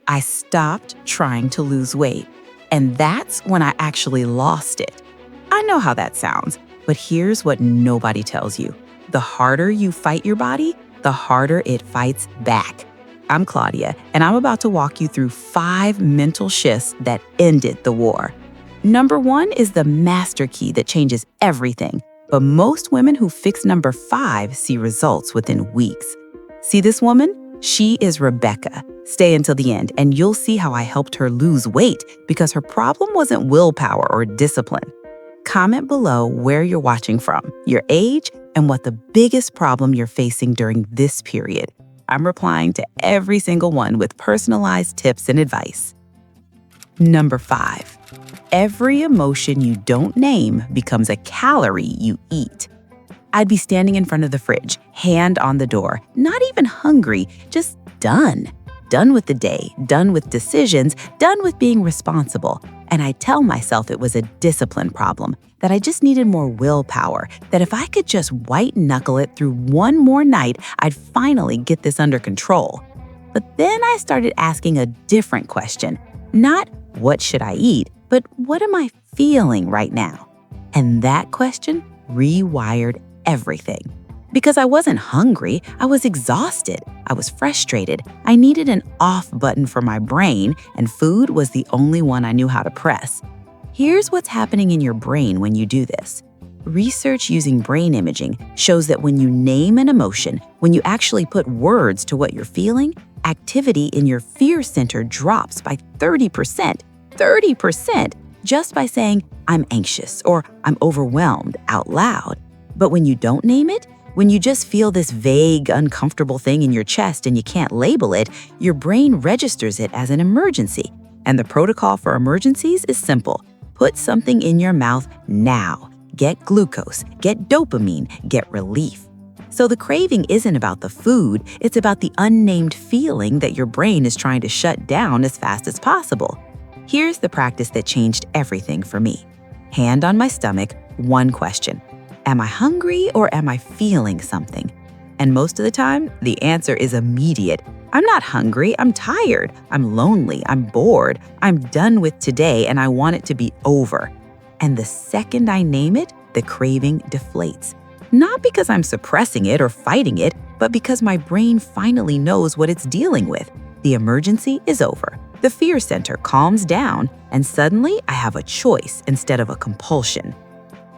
I stopped trying to lose weight. And that's when I actually lost it. I know how that sounds, but here's what nobody tells you. The harder you fight your body, the harder it fights back. I'm Claudia, and I'm about to walk you through 5 mental shifts that ended the war. Number 1 is the master key that changes everything, but most women who fix number 5 see results within weeks. See this woman? She is Rebecca. Stay until the end, and you'll see how I helped her lose weight because her problem wasn't willpower or discipline. Comment below where you're watching from, your age, and what the biggest problem you're facing during this period. I'm replying to every single one with personalized tips and advice. Number 5. Every emotion you don't name becomes a calorie you eat. I'd be standing in front of the fridge, hand on the door, not even hungry, just done. Done with the day, done with decisions, done with being responsible. And I tell myself it was a discipline problem, that I just needed more willpower, that if I could just white-knuckle it through one more night, I'd finally get this under control. But then I started asking a different question. Not, what should I eat, but what am I feeling right now? And that question rewired everything. Because I wasn't hungry, I was exhausted, I was frustrated, I needed an off button for my brain, and food was the only one I knew how to press. Here's what's happening in your brain when you do this. Research using brain imaging shows that when you name an emotion, when you actually put words to what you're feeling, activity in your fear center drops by 30%. 30% just by saying, I'm anxious or I'm overwhelmed out loud. But when you don't name it, when you just feel this vague, uncomfortable thing in your chest and you can't label it, your brain registers it as an emergency. And the protocol for emergencies is simple. Put something in your mouth now. Get glucose, get dopamine, get relief. So the craving isn't about the food, it's about the unnamed feeling that your brain is trying to shut down as fast as possible. Here's the practice that changed everything for me. Hand on my stomach, one question. Am I hungry or am I feeling something? And most of the time, the answer is immediate. I'm not hungry, I'm tired, I'm lonely, I'm bored, I'm done with today and I want it to be over. And the second I name it, the craving deflates. Not because I'm suppressing it or fighting it, but because my brain finally knows what it's dealing with. The emergency is over. The fear center calms down, and suddenly I have a choice instead of a compulsion.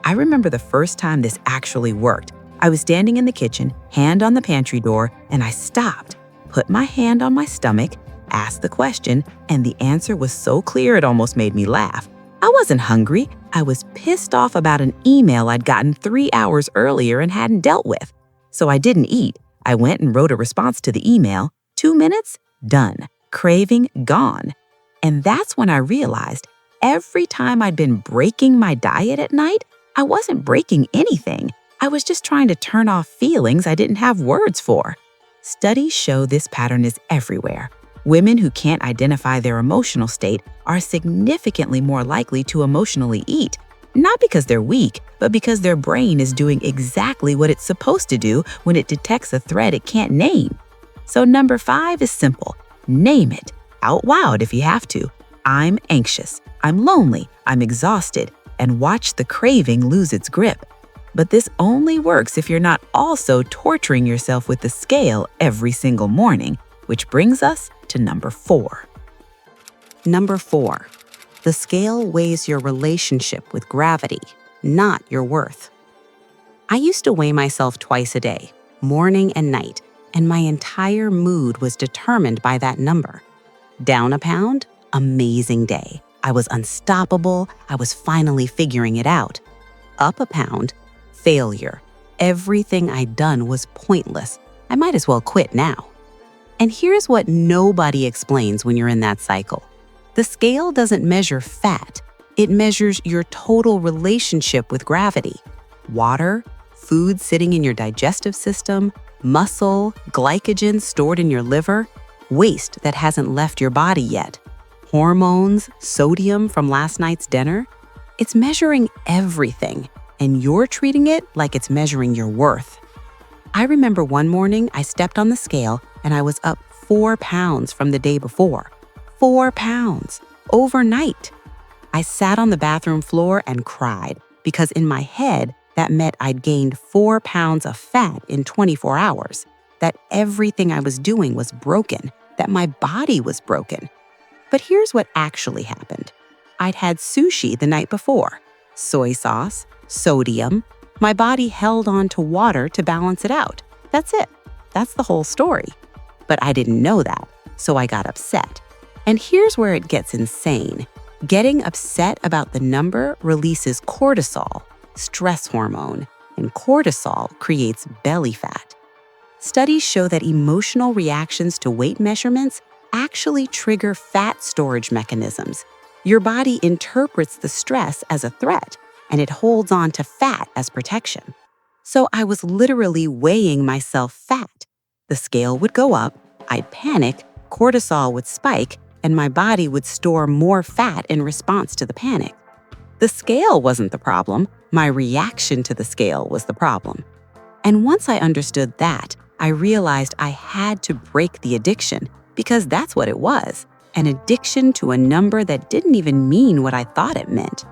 I remember the first time this actually worked. I was standing in the kitchen, hand on the pantry door, and I stopped, put my hand on my stomach, asked the question, and the answer was so clear it almost made me laugh. I wasn't hungry. I was pissed off about an email I'd gotten 3 hours earlier and hadn't dealt with. So I didn't eat. I went and wrote a response to the email. 2 minutes, done. Craving gone. And that's when I realized every time I'd been breaking my diet at night, I wasn't breaking anything. I was just trying to turn off feelings I didn't have words for. Studies show this pattern is everywhere. Women who can't identify their emotional state are significantly more likely to emotionally eat, not because they're weak, but because their brain is doing exactly what it's supposed to do when it detects a threat it can't name. So number 5 is simple. Name it, out loud if you have to. I'm anxious, I'm lonely, I'm exhausted, and watch the craving lose its grip. But this only works if you're not also torturing yourself with the scale every single morning, which brings us to number 4. Number 4, the scale weighs your relationship with gravity, not your worth. I used to weigh myself twice a day, morning and night, and my entire mood was determined by that number. Down a pound? Amazing day. I was unstoppable. I was finally figuring it out. Up a pound? Failure. Everything I'd done was pointless. I might as well quit now. And here's what nobody explains when you're in that cycle. The scale doesn't measure fat. It measures your total relationship with gravity. Water, food sitting in your digestive system, muscle, glycogen stored in your liver, waste that hasn't left your body yet, hormones, sodium from last night's dinner. It's measuring everything, and you're treating it like it's measuring your worth. I remember one morning I stepped on the scale and I was up 4 pounds from the day before. 4 pounds overnight. I sat on the bathroom floor and cried because in my head, that meant I'd gained 4 pounds of fat in 24 hours, that everything I was doing was broken, that my body was broken. But here's what actually happened. I'd had sushi the night before, soy sauce, sodium. My body held on to water to balance it out. That's it. That's the whole story. But I didn't know that, so I got upset. And here's where it gets insane. Getting upset about the number releases cortisol, stress hormone, and cortisol creates belly fat. Studies show that emotional reactions to weight measurements actually trigger fat storage mechanisms. Your body interprets the stress as a threat, and it holds on to fat as protection. So I was literally weighing myself fat. The scale would go up, I'd panic, cortisol would spike, and my body would store more fat in response to the panic. The scale wasn't the problem, my reaction to the scale was the problem. And once I understood that, I realized I had to break the addiction, because that's what it was, an addiction to a number that didn't even mean what I thought it meant.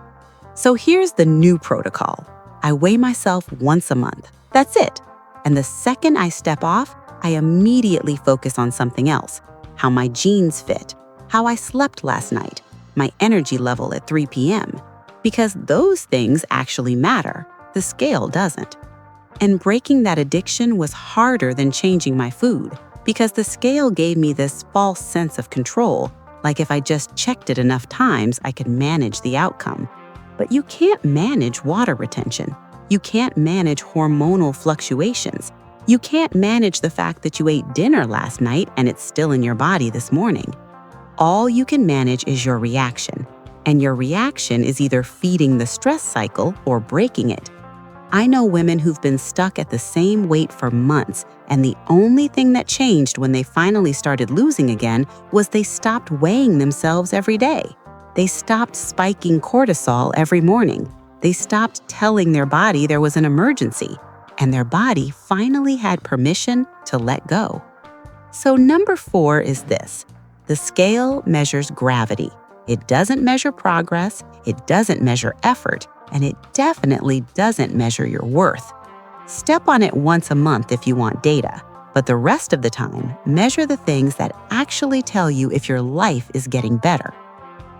So here's the new protocol. I weigh myself once a month. That's it. And the second I step off, I immediately focus on something else. How my jeans fit, how I slept last night, my energy level at 3 p.m. Because those things actually matter. The scale doesn't. And breaking that addiction was harder than changing my food because the scale gave me this false sense of control, like if I just checked it enough times, I could manage the outcome. But you can't manage water retention. You can't manage hormonal fluctuations. You can't manage the fact that you ate dinner last night and it's still in your body this morning. All you can manage is your reaction, and your reaction is either feeding the stress cycle or breaking it. I know women who've been stuck at the same weight for months, and the only thing that changed when they finally started losing again was they stopped weighing themselves every day. They stopped spiking cortisol every morning. They stopped telling their body there was an emergency, and their body finally had permission to let go. So number 4 is this. The scale measures gravity. It doesn't measure progress, it doesn't measure effort, and it definitely doesn't measure your worth. Step on it once a month if you want data, but the rest of the time, measure the things that actually tell you if your life is getting better.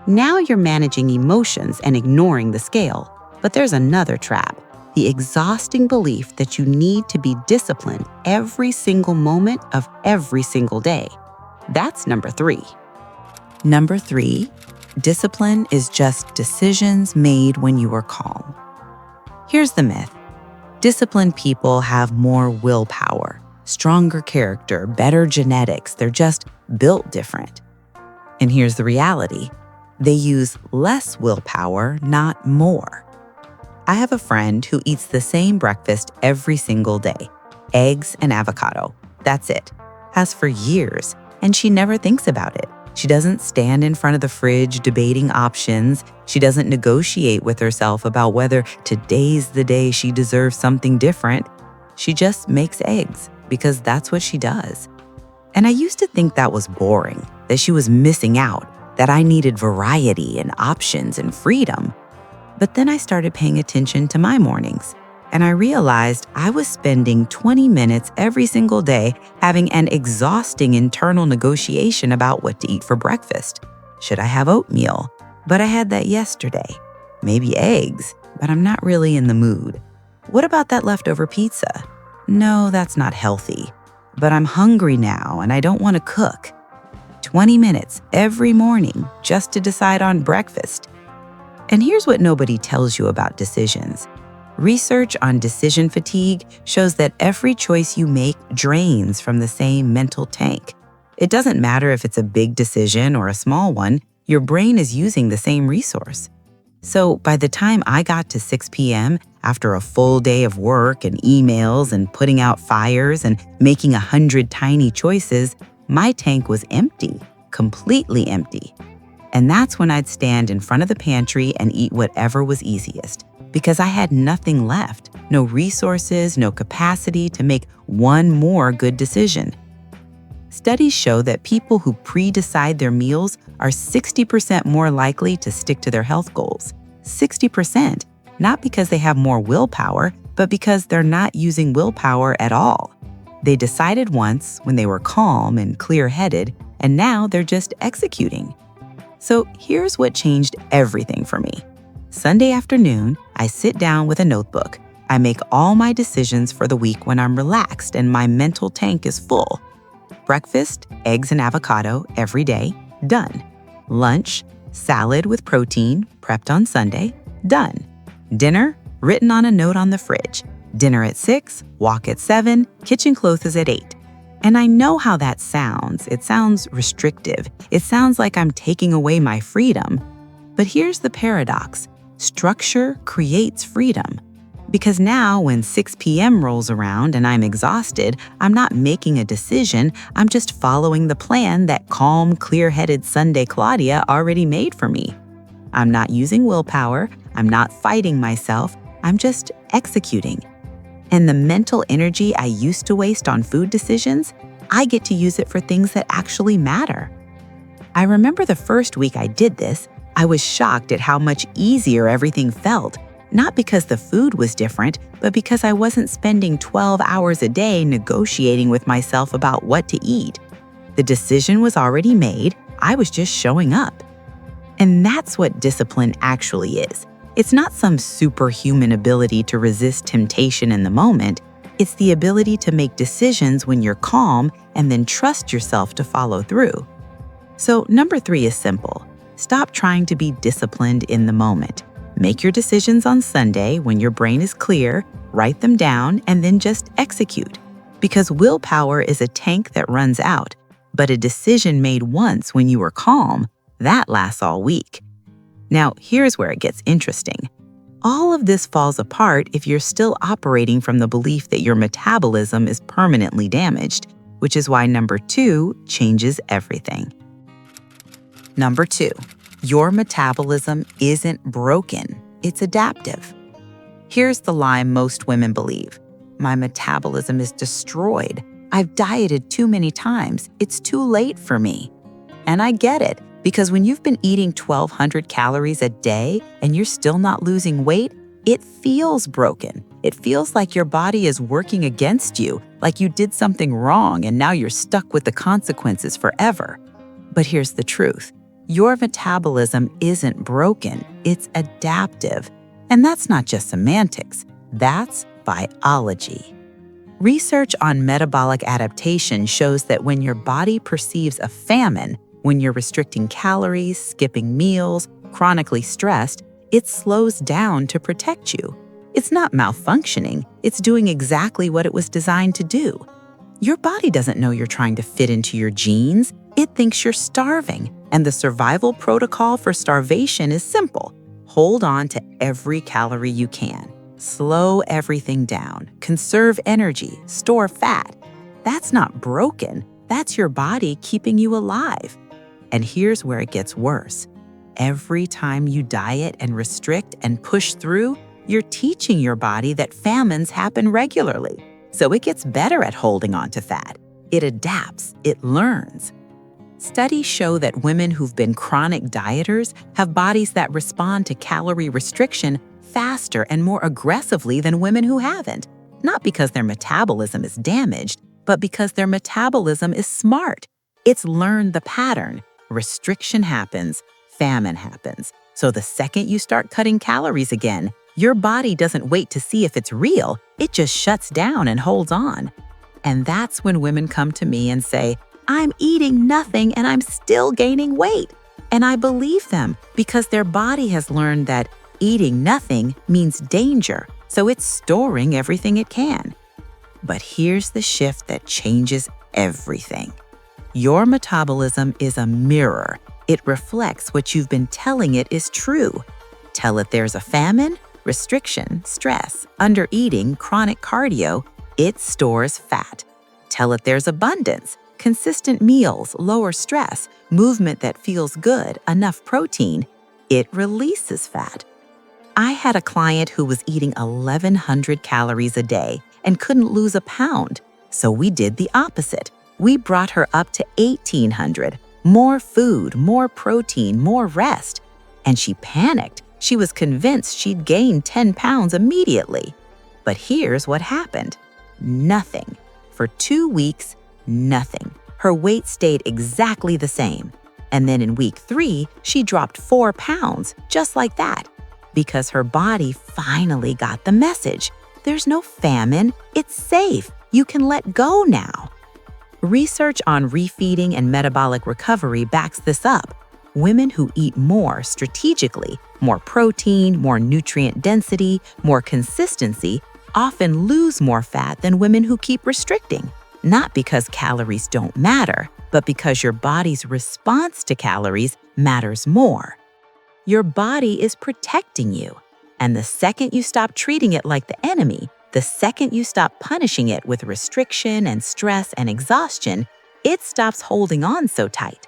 Now you're managing emotions and ignoring the scale, but there's another trap, the exhausting belief that you need to be disciplined every single moment of every single day. That's number 3. Number 3, discipline is just decisions made when you are calm. Here's the myth. Disciplined people have more willpower, stronger character, better genetics. They're just built different. And here's the reality. They use less willpower, not more. I have a friend who eats the same breakfast every single day, eggs and avocado. That's it. Has for years, and she never thinks about it. She doesn't stand in front of the fridge debating options. She doesn't negotiate with herself about whether today's the day she deserves something different. She just makes eggs because that's what she does. And I used to think that was boring, that she was missing out, that I needed variety and options and freedom. But then I started paying attention to my mornings, and I realized I was spending 20 minutes every single day having an exhausting internal negotiation about what to eat for breakfast. Should I have oatmeal? But I had that yesterday. Maybe eggs, but I'm not really in the mood. What about that leftover pizza? No, that's not healthy. But I'm hungry now and I don't want to cook. 20 minutes every morning just to decide on breakfast. And here's what nobody tells you about decisions. Research on decision fatigue shows that every choice you make drains from the same mental tank. It doesn't matter if it's a big decision or a small one, your brain is using the same resource. So by the time I got to 6 p.m., after a full day of work and emails and putting out fires and making 100 tiny choices, my tank was empty, completely empty. And that's when I'd stand in front of the pantry and eat whatever was easiest, because I had nothing left, no resources, no capacity to make one more good decision. Studies show that people who pre-decide their meals are 60% more likely to stick to their health goals. 60%, not because they have more willpower, but because they're not using willpower at all. They decided once when they were calm and clear-headed, and now they're just executing. So here's what changed everything for me. Sunday afternoon, I sit down with a notebook. I make all my decisions for the week when I'm relaxed and my mental tank is full. Breakfast, eggs and avocado every day, done. Lunch, salad with protein, prepped on Sunday, done. Dinner, written on a note on the fridge. Dinner at 6, walk at 7, kitchen closes at 8. And I know how that sounds. It sounds restrictive. It sounds like I'm taking away my freedom. But here's the paradox. Structure creates freedom. Because now when 6 p.m. rolls around and I'm exhausted, I'm not making a decision, I'm just following the plan that calm, clear-headed Sunday Claudia already made for me. I'm not using willpower, I'm not fighting myself, I'm just executing. And the mental energy I used to waste on food decisions, I get to use it for things that actually matter. I remember the first week I did this, I was shocked at how much easier everything felt. Not because the food was different, but because I wasn't spending 12 hours a day negotiating with myself about what to eat. The decision was already made, I was just showing up. And that's what discipline actually is. It's not some superhuman ability to resist temptation in the moment. It's the ability to make decisions when you're calm and then trust yourself to follow through. So number 3 is simple. Stop trying to be disciplined in the moment. Make your decisions on Sunday when your brain is clear, write them down, and then just execute. Because willpower is a tank that runs out, but a decision made once when you were calm, that lasts all week. Now, here's where it gets interesting. All of this falls apart if you're still operating from the belief that your metabolism is permanently damaged, which is why number 2 changes everything. Number 2. Your metabolism isn't broken, it's adaptive. Here's the lie most women believe. My metabolism is destroyed. I've dieted too many times. It's too late for me. And I get it, because when you've been eating 1,200 calories a day and you're still not losing weight, it feels broken. It feels like your body is working against you, like you did something wrong and now you're stuck with the consequences forever. But here's the truth. Your metabolism isn't broken, it's adaptive. And that's not just semantics, that's biology. Research on metabolic adaptation shows that when your body perceives a famine, when you're restricting calories, skipping meals, chronically stressed, it slows down to protect you. It's not malfunctioning, it's doing exactly what it was designed to do. Your body doesn't know you're trying to fit into your genes, it thinks you're starving. And the survival protocol for starvation is simple. Hold on to every calorie you can. Slow everything down. Conserve energy. Store fat. That's not broken. That's your body keeping you alive. And here's where it gets worse. Every time you diet and restrict and push through, you're teaching your body that famines happen regularly. So it gets better at holding on to fat. It adapts. It learns. Studies show that women who've been chronic dieters have bodies that respond to calorie restriction faster and more aggressively than women who haven't. Not because their metabolism is damaged, but because their metabolism is smart. It's learned the pattern. Restriction happens, famine happens. So the second you start cutting calories again, your body doesn't wait to see if it's real, it just shuts down and holds on. And that's when women come to me and say, I'm eating nothing and I'm still gaining weight. And I believe them because their body has learned that eating nothing means danger, so it's storing everything it can. But here's the shift that changes everything. Your metabolism is a mirror. It reflects what you've been telling it is true. Tell it there's a famine, restriction, stress, undereating, chronic cardio, it stores fat. Tell it there's abundance, consistent meals, lower stress, movement that feels good, enough protein, it releases fat. I had a client who was eating 1,100 calories a day and couldn't lose a pound. So we did the opposite. We brought her up to 1,800. More food, more protein, more rest. And she panicked. She was convinced she'd gain 10 pounds immediately. But here's what happened. Nothing. For 2 weeks, nothing. Her weight stayed exactly the same. And then in week 3, she dropped 4 pounds, just like that. Because her body finally got the message. There's no famine. It's safe. You can let go now. Research on refeeding and metabolic recovery backs this up. Women who eat more strategically, more protein, more nutrient density, more consistency, often lose more fat than women who keep restricting. Not because calories don't matter, but because your body's response to calories matters more. Your body is protecting you. And the second you stop treating it like the enemy, the second you stop punishing it with restriction and stress and exhaustion, it stops holding on so tight.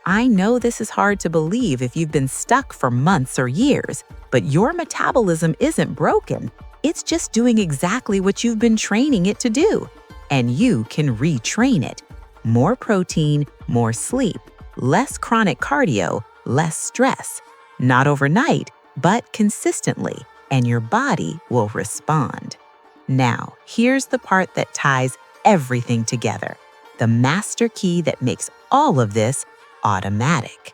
I know this is hard to believe if you've been stuck for months or years, but your metabolism isn't broken. It's just doing exactly what you've been training it to do. And you can retrain it. More protein, more sleep, less chronic cardio, less stress. Not overnight, but consistently, and your body will respond. Now, here's the part that ties everything together. The master key that makes all of this automatic.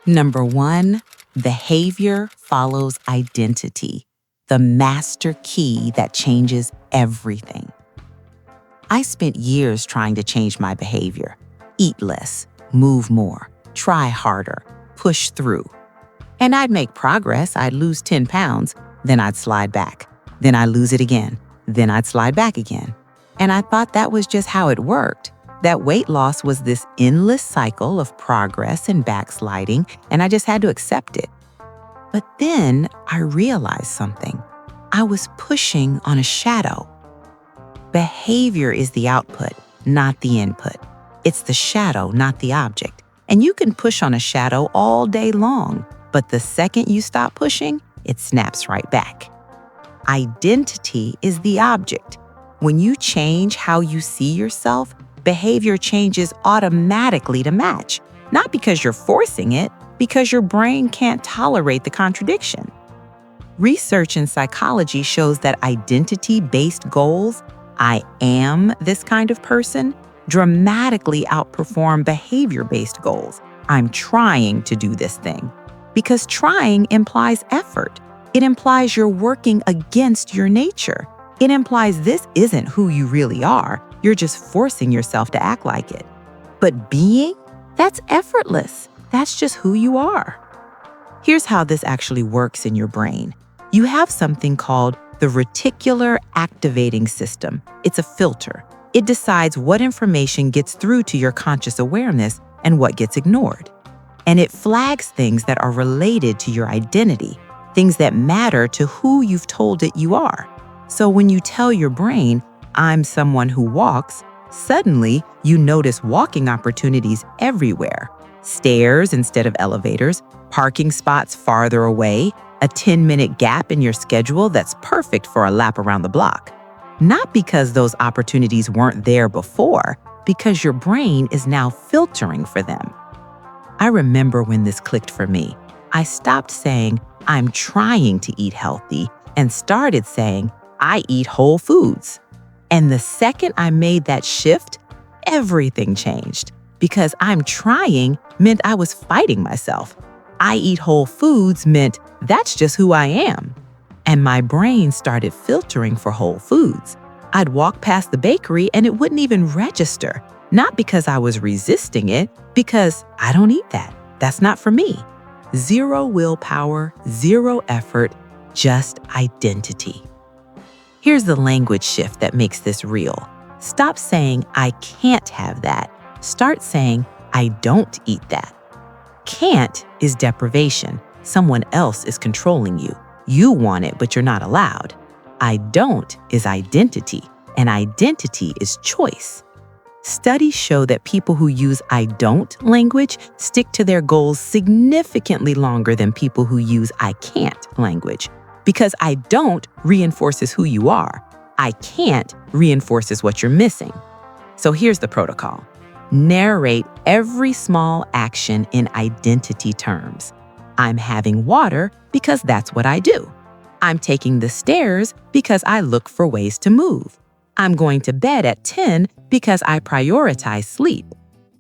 Number 1, behavior follows identity. The master key that changes everything. I spent years trying to change my behavior. Eat less, move more, try harder, push through. And I'd make progress. I'd lose 10 pounds, then I'd slide back. Then I'd lose it again. Then I'd slide back again. And I thought that was just how it worked. That weight loss was this endless cycle of progress and backsliding, and I just had to accept it. But then I realized something. I was pushing on a shadow. Behavior is the output, not the input. It's the shadow, not the object. And you can push on a shadow all day long, but the second you stop pushing, it snaps right back. Identity is the object. When you change how you see yourself, behavior changes automatically to match. Not because you're forcing it, because your brain can't tolerate the contradiction. Research in psychology shows that identity-based goals, I am this kind of person, dramatically outperform behavior-based goals. I'm trying to do this thing. Because trying implies effort. It implies you're working against your nature. It implies this isn't who you really are. You're just forcing yourself to act like it. But being, that's effortless. That's just who you are. Here's how this actually works in your brain. You have something called the reticular activating system. It's a filter. It decides what information gets through to your conscious awareness and what gets ignored. And it flags things that are related to your identity, things that matter to who you've told it you are. So when you tell your brain, I'm someone who walks, suddenly you notice walking opportunities everywhere. Stairs instead of elevators, parking spots farther away, a 10-minute gap in your schedule that's perfect for a lap around the block. Not because those opportunities weren't there before, because your brain is now filtering for them. I remember when this clicked for me. I stopped saying, I'm trying to eat healthy, and started saying, I eat whole foods. And the second I made that shift, everything changed. Because I'm trying meant I was fighting myself. I eat whole foods meant that's just who I am. And my brain started filtering for whole foods. I'd walk past the bakery and it wouldn't even register. Not because I was resisting it, because I don't eat that. That's not for me. Zero willpower, zero effort, just identity. Here's the language shift that makes this real. Stop saying, I can't have that. Start saying, I don't eat that. Can't is deprivation. Someone else is controlling you. You want it, but you're not allowed. I don't is identity, and identity is choice. Studies show that people who use I don't language stick to their goals significantly longer than people who use I can't language. Because I don't reinforces who you are. I can't reinforces what you're missing. So here's the protocol. Narrate every small action in identity terms. I'm having water because that's what I do. I'm taking the stairs because I look for ways to move. I'm going to bed at 10 because I prioritize sleep.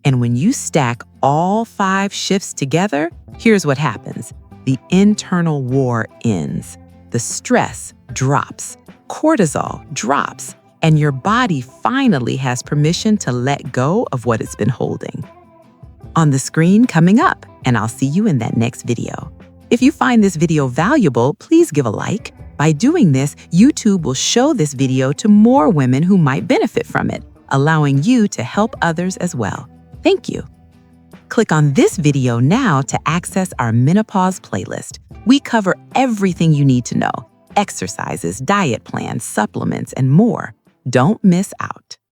And when you stack all 5 shifts together, here's what happens. The internal war ends. The stress drops. Cortisol drops. And your body finally has permission to let go of what it's been holding. On the screen coming up, and I'll see you in that next video. If you find this video valuable, please give a like. By doing this, YouTube will show this video to more women who might benefit from it, allowing you to help others as well. Thank you. Click on this video now to access our Menopause playlist. We cover everything you need to know: exercises, diet plans, supplements, and more. Don't miss out.